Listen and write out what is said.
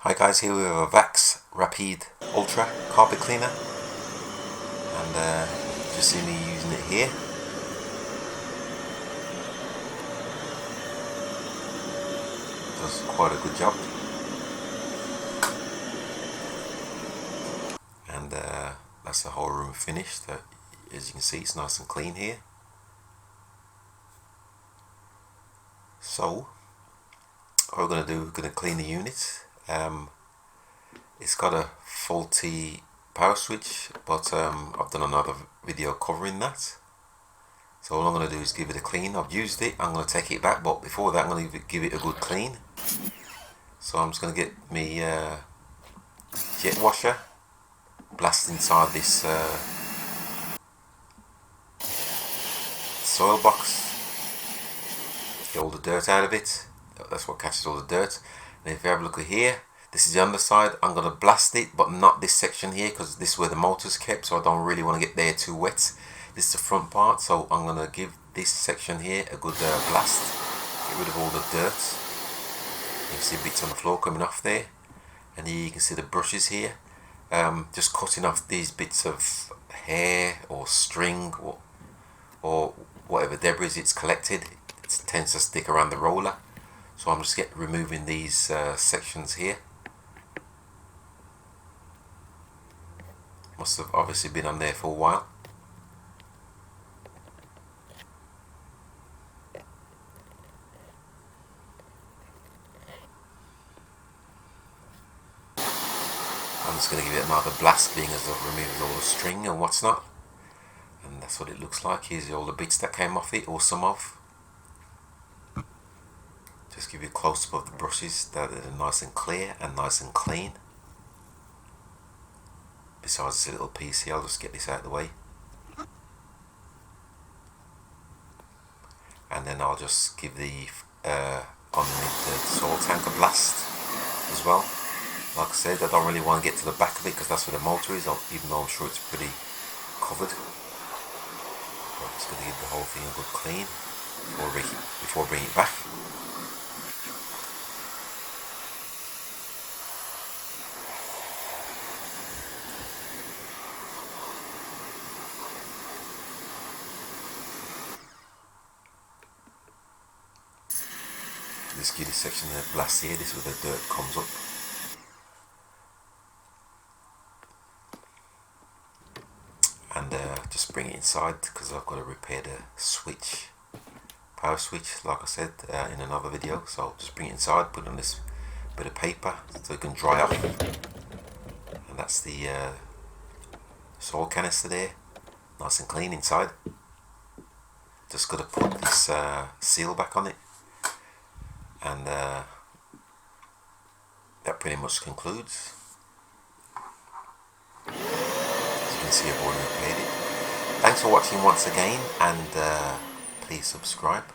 Hi guys, here we have a VAX Rapide Ultra carpet cleaner, and just see me using it here. Does quite a good job, and that's the whole room finished. As you can see, it's nice and clean here. So what we're going to do, we're going to clean the unit. It's got a faulty power switch, but I've done another video covering that. So all I'm going to do is give it a clean. I've used it, I'm going to take it back, but before that I'm going to give it a good clean. So I'm just going to get me jet washer, blast inside this soil box, get all the dirt out of it. That's what catches all the dirt. And if you have a look at here, this is the underside. I'm going to blast it, but not this section here, because this is where the motor's kept, so I don't really want to get there too wet. This is the front part, so I'm going to give this section here a good blast, get rid of all the dirt. You can see bits on the floor coming off there, and here you can see the brushes here. Just cutting off these bits of hair or string or whatever debris it's collected. It tends to stick around the roller, so I'm just removing these sections here. Must have obviously been on there for a while. I'm just going to give it another blast, being as I've removed all the string and what's not. And that's what it looks like. Here's all the bits that came off it, or some of. Just give you a close up of the brushes, that are nice and clear and nice and clean. Besides this little piece here, I'll just get this out of the way. And then I'll just give the underneath the soil tank a blast as well. Like I said, I don't really want to get to the back of it, because that's where the motor is, even though I'm sure it's pretty covered. But I'm just going to give the whole thing a good clean before bringing it back. Just give this section a blast here. This is where the dirt comes up. And just bring it inside, because I've got to repair the switch, power switch, like I said in another video. So I'll just bring it inside, put on this bit of paper so it can dry off. And that's the soil canister there, nice and clean inside. Just got to put this seal back on it. And that pretty much concludes. As you can see, I've already repaired it. Thanks for watching once again, and please subscribe.